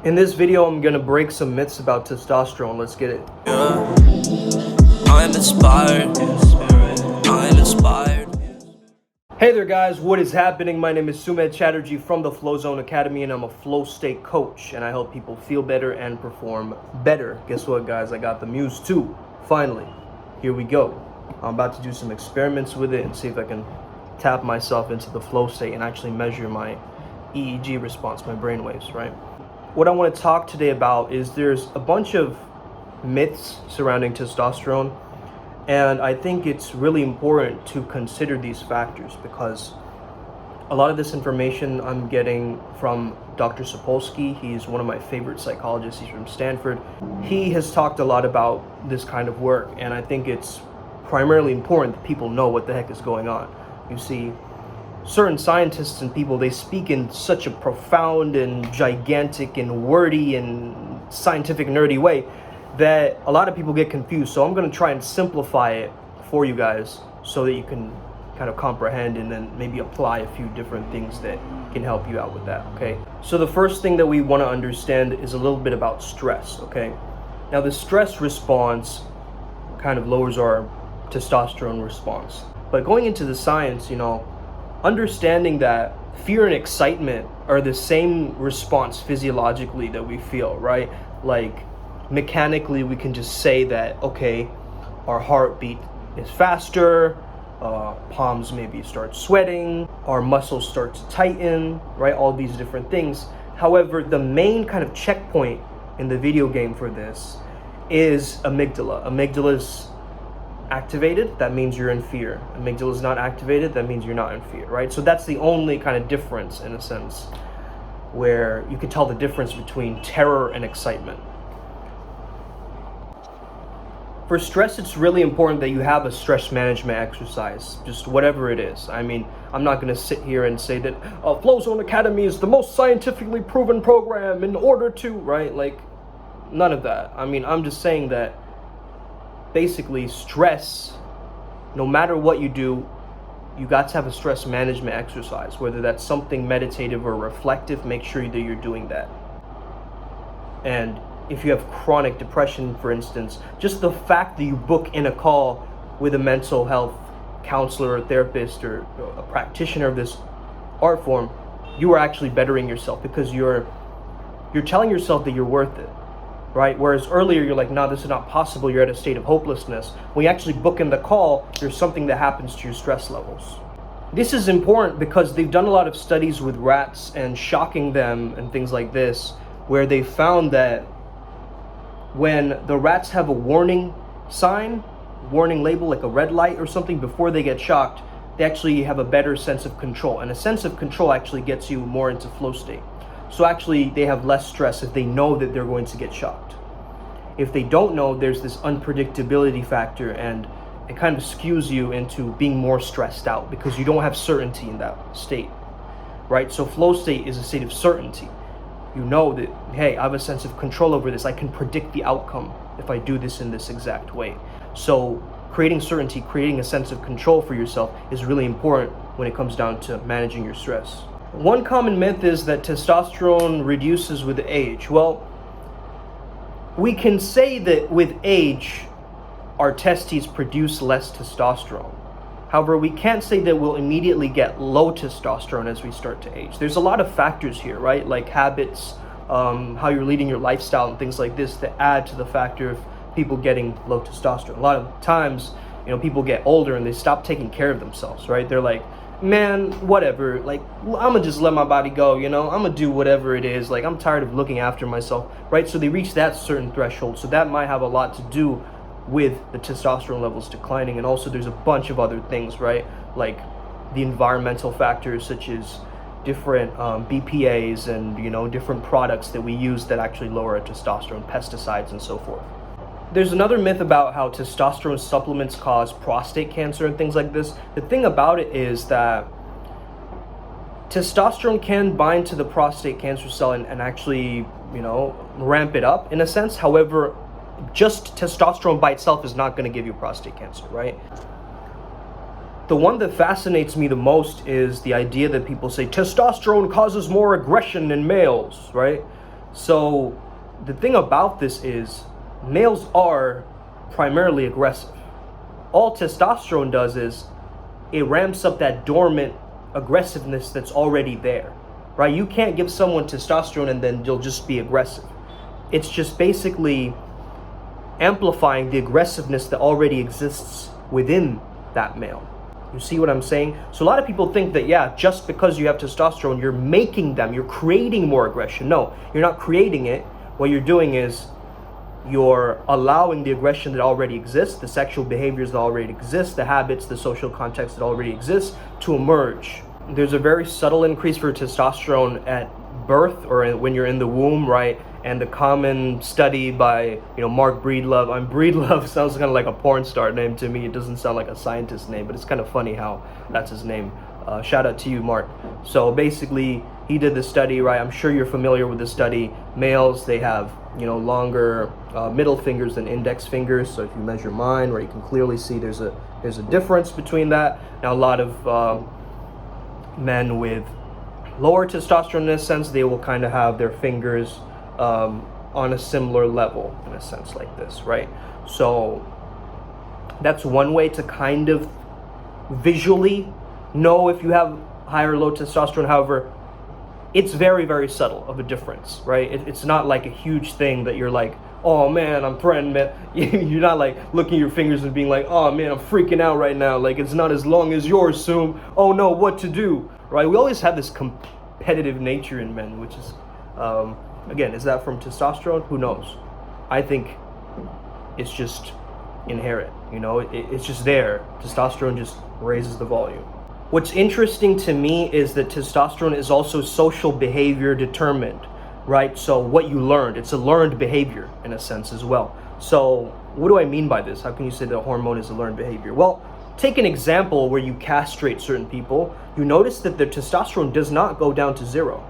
In this video, I'm gonna break some myths about testosterone. Let's get it. Yeah. I'm inspired. I'm inspired. Hey there guys, what is happening? My name is Sumed Chatterjee from the Flow Zone Academy, and I'm a flow state coach, and I help people feel better and perform better. Guess what guys, I got the Muse 2, finally. Here we go. I'm about to do some experiments with it and see if I can tap myself into the flow state and actually measure my EEG response, my brain waves, right? What I want to talk today about is there's a bunch of myths surrounding testosterone, and I think it's really important to consider these factors because a lot of this information I'm getting from Dr. Sapolsky. He's one of my favorite psychologists. He's from Stanford. He has talked a lot about this kind of work, and I think it's primarily important that people know what the heck is going on. You see, certain scientists and people, they speak in such a profound and gigantic and wordy and scientific nerdy way that a lot of people get confused. So I'm going to try and simplify it for you guys so that you can kind of comprehend and then maybe apply a few different things that can help you out with that, okay? So the first thing that we want to understand is a little bit about stress, okay? Now the stress response kind of lowers our testosterone response. But going into the science, understanding that fear and excitement are the same response physiologically that we feel, right? Like mechanically we can just say that, okay, our heartbeat is faster, palms maybe start sweating, our muscles start to tighten, right? All these different things. However, the main kind of checkpoint in the video game for this is amygdala. Amygdala's activated, that means you're in fear. Amygdala is not activated, that means you're not in fear, right? So that's the only kind of difference, in a sense, where you could tell the difference between terror and excitement. For stress, it's really important that you have a stress management exercise, just whatever it is. I mean, I'm not going to sit here and say that Flow Zone Academy is the most scientifically proven program in order to, right? Like, none of that. I mean, I'm just saying that basically stress, no matter what you do, you got to have a stress management exercise, whether that's something meditative or reflective. Make sure that you're doing that. And if you have chronic depression, for instance, just the fact that you book in a call with a mental health counselor or therapist or a practitioner of this art form, you are actually bettering yourself because you're telling yourself that you're worth it. Right? Whereas earlier you're like, no, this is not possible. You're at a state of hopelessness. When you actually book in the call, there's something that happens to your stress levels. This is important because they've done a lot of studies with rats and shocking them and things like this, where they found that when the rats have a warning sign, warning label, like a red light or something before they get shocked, they actually have a better sense of control. And a sense of control actually gets you more into flow state. So actually they have less stress if they know that they're going to get shocked. If they don't know, there's this unpredictability factor, and it kind of skews you into being more stressed out because you don't have certainty in that state, right? So flow state is a state of certainty. You know that, hey, I have a sense of control over this. I can predict the outcome if I do this in this exact way. So creating certainty, creating a sense of control for yourself is really important when it comes down to managing your stress. One common myth is that testosterone reduces with age. Well, we can say that with age, our testes produce less testosterone. However, we can't say that we'll immediately get low testosterone as we start to age. There's a lot of factors here, right? Like habits, how you're leading your lifestyle and things like this that add to the factor of people getting low testosterone. A lot of times, people get older and they stop taking care of themselves, right? They're like, man, whatever, like, I'm gonna just let my body go, I'm gonna do whatever it is, like, I'm tired of looking after myself, right? So they reach that certain threshold, so that might have a lot to do with the testosterone levels declining. And also there's a bunch of other things, right? Like the environmental factors such as different BPAs and, different products that we use that actually lower our testosterone, pesticides and so forth. There's another myth about how testosterone supplements cause prostate cancer and things like this. The thing about it is that testosterone can bind to the prostate cancer cell and actually, ramp it up in a sense. However, just testosterone by itself is not going to give you prostate cancer, right? The one that fascinates me the most is the idea that people say testosterone causes more aggression in males, right? So the thing about this is males are primarily aggressive. All testosterone does is it ramps up that dormant aggressiveness that's already there, right? You can't give someone testosterone and then you'll just be aggressive. It's just basically amplifying the aggressiveness that already exists within that male. You see what I'm saying? So a lot of people think that, yeah, just because you have testosterone, you're creating more aggression. No, you're not creating it. What you're doing is you're allowing the aggression that already exists, the sexual behaviors that already exist, the habits, the social context that already exists to emerge. There's a very subtle increase for testosterone at birth or when you're in the womb, right? And the common study by, Mark Breedlove. Breedlove sounds kind of like a porn star name to me. It doesn't sound like a scientist name, but it's kind of funny how that's his name. Shout out to you, Mark. So basically, he did this study, right? I'm sure you're familiar with the study. Males, they have, longer middle fingers than index fingers. So if you measure mine, right, you can clearly see there's a difference between that. Now, a lot of men with lower testosterone, in a sense, they will kind of have their fingers on a similar level, in a sense like this, right? So that's one way to kind of visually know if you have high or low testosterone. However, it's very, very subtle of a difference, right? It's not like a huge thing that you're like, oh man, I'm threatened, man. You're not like looking at your fingers and being like, oh man, I'm freaking out right now. Like, it's not as long as yours, Soom. Oh no, what to do, right? We always have this competitive nature in men, which is, again, is that from testosterone? Who knows? I think it's just inherent, it's just there. Testosterone just raises the volume. What's interesting to me is that testosterone is also social behavior determined, right? So what you learned, it's a learned behavior in a sense as well. So what do I mean by this? How can you say that a hormone is a learned behavior? Well, take an example where you castrate certain people. You notice that their testosterone does not go down to zero,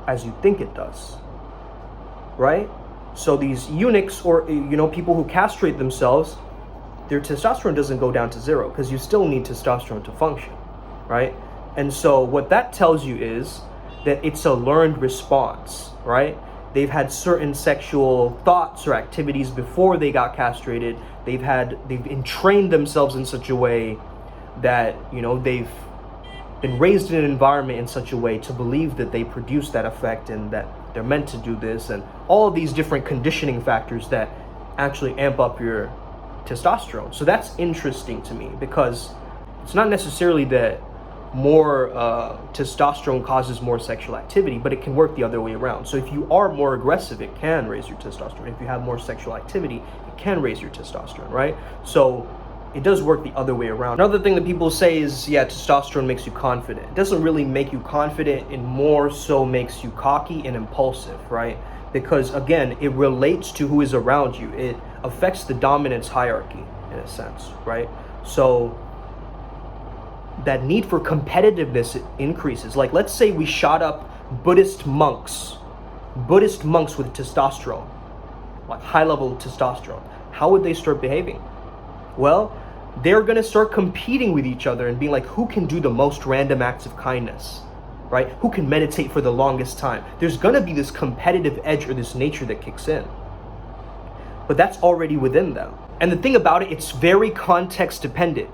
as you think it does, right? So these eunuchs or, people who castrate themselves, their testosterone doesn't go down to zero because you still need testosterone to function, right? And so what that tells you is that it's a learned response, right? They've had certain sexual thoughts or activities before they got castrated. They've entrained themselves in such a way that, they've been raised in an environment in such a way to believe that they produce that effect and that they're meant to do this, and all of these different conditioning factors that actually amp up your testosterone. So that's interesting to me because it's not necessarily that more testosterone causes more sexual activity, but it can work the other way around. So if you are more aggressive, it can raise your testosterone. If you have more sexual activity, it can raise your testosterone, right? So it does work the other way around. Another thing that people say is, yeah, testosterone makes you confident. It doesn't really make you confident, it more so makes you cocky and impulsive, right? Because again, it relates to who is around you. It affects the dominance hierarchy in a sense, right? So that need for competitiveness increases. Like, let's say we shot up Buddhist monks with testosterone, like high level testosterone. How would they start behaving? Well, they're going to start competing with each other and being like, who can do the most random acts of kindness, right? Who can meditate for the longest time? There's going to be this competitive edge or this nature that kicks in. But that's already within them. And the thing about it, it's very context dependent.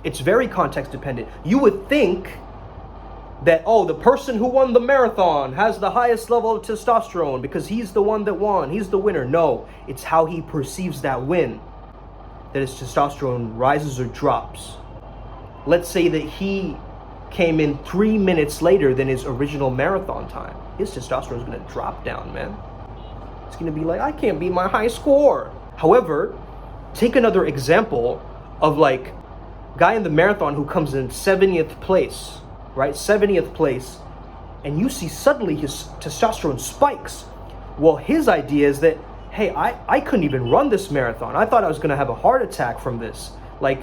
It's very context dependent. You would think that, oh, the person who won the marathon has the highest level of testosterone because he's the one that won. He's the winner. No, it's how he perceives that win that his testosterone rises or drops. Let's say that he came in 3 minutes later than his original marathon time. His testosterone is going to drop down, man. It's going to be like, I can't beat my high score. However, take another example of like guy in the marathon who comes in 70th place, right? 70th place, and you see suddenly his testosterone spikes. Well, his idea is that, hey, I couldn't even run this marathon. I thought I was going to have a heart attack from this. Like,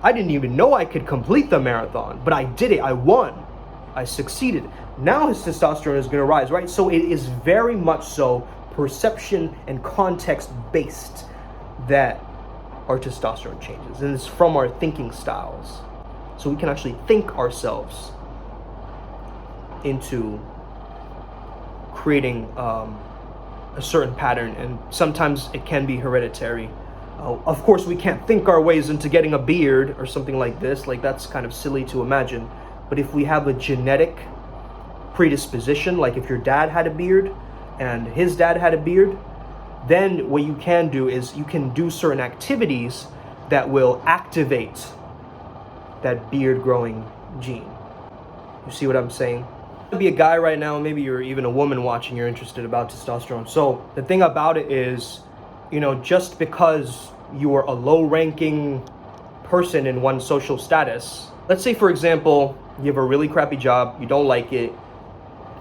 I didn't even know I could complete the marathon, but I did it. I won. I succeeded. Now his testosterone is going to rise, right? So it is very much so perception and context based that our testosterone changes. And it's from our thinking styles. So we can actually think ourselves into creating a certain pattern, and sometimes it can be hereditary. Of course, we can't think our ways into getting a beard or something like this. Like, that's kind of silly to imagine. But if we have a genetic predisposition, like if your dad had a beard and his dad had a beard, then what you can do is you can do certain activities that will activate that beard growing gene. You see what I'm saying? Be a guy right now, maybe you're even a woman watching, you're interested about testosterone. So the thing about it is, you know, just because you are a low-ranking person in one social status, let's say for example, you have a really crappy job, you don't like it,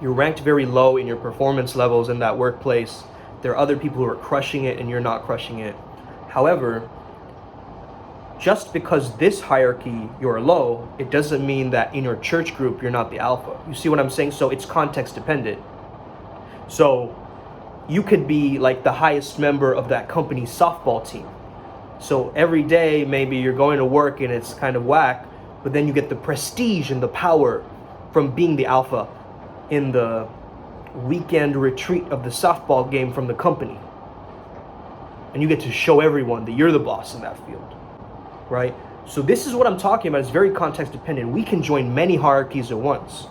you're ranked very low in your performance levels in that workplace, there are other people who are crushing it and you're not crushing it. However, just because this hierarchy you're low, it doesn't mean that in your church group you're not the alpha. You see what I'm saying? So it's context dependent. So you could be like the highest member of that company's softball team. So every day maybe you're going to work and it's kind of whack, but then you get the prestige and the power from being the alpha in the weekend retreat of the softball game from the company. And you get to show everyone that you're the boss in that field. Right? So this is what I'm talking about. It's very context dependent. We can join many hierarchies at once.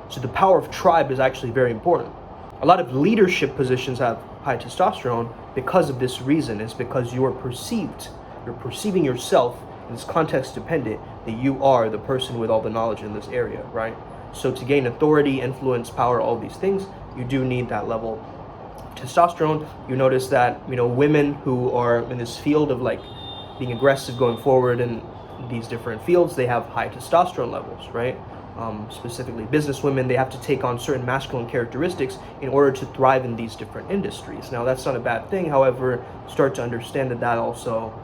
So the power of tribe is actually very important. A lot of leadership positions have high testosterone because of this reason. It's because you're perceiving yourself, and it's context dependent, that you are the person with all the knowledge in this area, right? So to gain authority, influence, power, all these things, you do need that level of testosterone. You notice that, you know, women who are in this field of like being aggressive going forward in these different fields, they have high testosterone levels, right? Specifically business women, they have to take on certain masculine characteristics in order to thrive in these different industries. Now, that's not a bad thing. However, start to understand that that also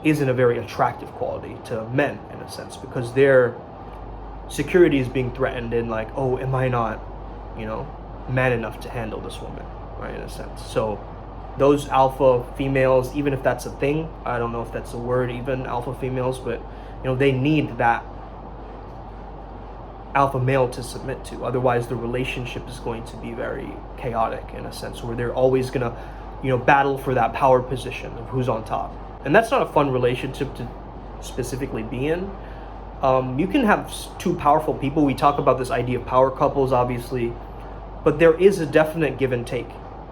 isn't a very attractive quality to men in a sense, because their security is being threatened in like, oh, am I not, you know, man enough to handle this woman, right, in a sense. So those alpha females, even if that's a thing, I don't know if that's a word even, alpha females, but you know, they need that alpha male to submit to. Otherwise the relationship is going to be very chaotic in a sense, where they're always gonna, you know, battle for that power position of who's on top. And that's not a fun relationship to specifically be in. You can have two powerful people. We talk about this idea of power couples, obviously, but there is a definite give and take.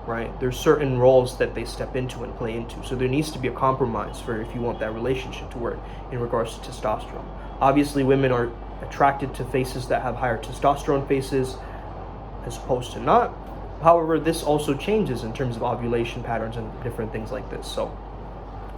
Right? There's certain roles that they step into and play into. So there needs to be a compromise for if you want that relationship to work in regards to testosterone. Obviously, women are attracted to faces that have higher testosterone faces as opposed to not. However, this also changes in terms of ovulation patterns and different things like this. So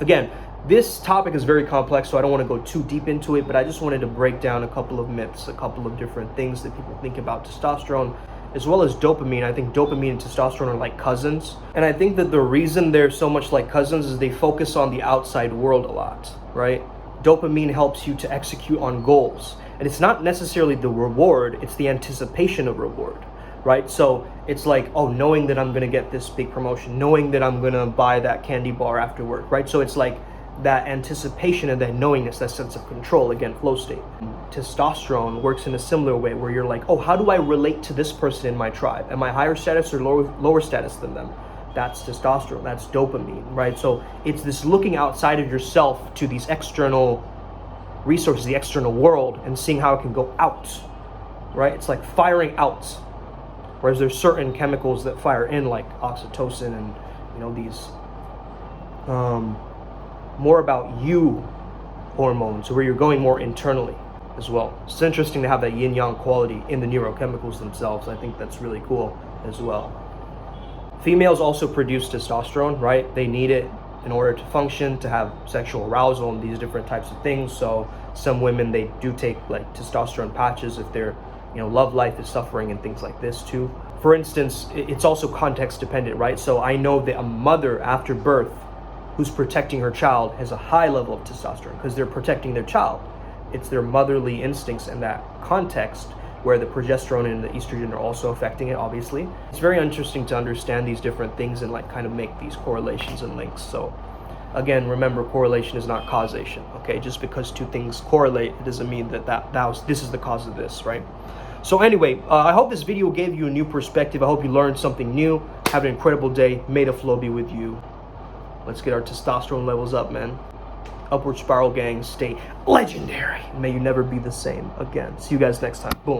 again, this topic is very complex, so I don't want to go too deep into it, but I just wanted to break down a couple of myths, a couple of different things that people think about testosterone, as well as dopamine. I think dopamine and testosterone are like cousins. And I think that the reason they're so much like cousins is they focus on the outside world a lot, right? Dopamine helps you to execute on goals. And it's not necessarily the reward, it's the anticipation of reward, right? So it's like, oh, knowing that I'm gonna get this big promotion, knowing that I'm gonna buy that candy bar after work, right? So it's like that anticipation and that knowingness, that sense of control, again, flow state. Testosterone works in a similar way where you're like, oh, how do I relate to this person in my tribe? Am I higher status or lower status than them? That's testosterone, that's dopamine, right? So it's this looking outside of yourself to these external resources, the external world, and seeing how it can go out, right? It's like firing out. Whereas there's certain chemicals that fire in, like oxytocin and, you know, these more about you hormones, where you're going more internally as well. It's interesting to have that yin-yang quality in the neurochemicals themselves. I think that's really cool as well. Females also produce testosterone, right? They need it in order to function, to have sexual arousal and these different types of things. So some women, they do take like testosterone patches if their, you know, love life is suffering and things like this too. For instance, it's also context dependent, right? So I know that a mother after birth who's protecting her child has a high level of testosterone because they're protecting their child. It's their motherly instincts in that context where the progesterone and the estrogen are also affecting it, obviously. It's very interesting to understand these different things and like kind of make these correlations and links. So again, remember, correlation is not causation, okay? Just because two things correlate, it doesn't mean that this is the cause of this, right? So anyway, I hope this video gave you a new perspective. I hope you learned something new. Have an incredible day. May the flow be with you. Let's get our testosterone levels up, man. Upward spiral gang, stay legendary. May you never be the same again. See you guys next time. Boom.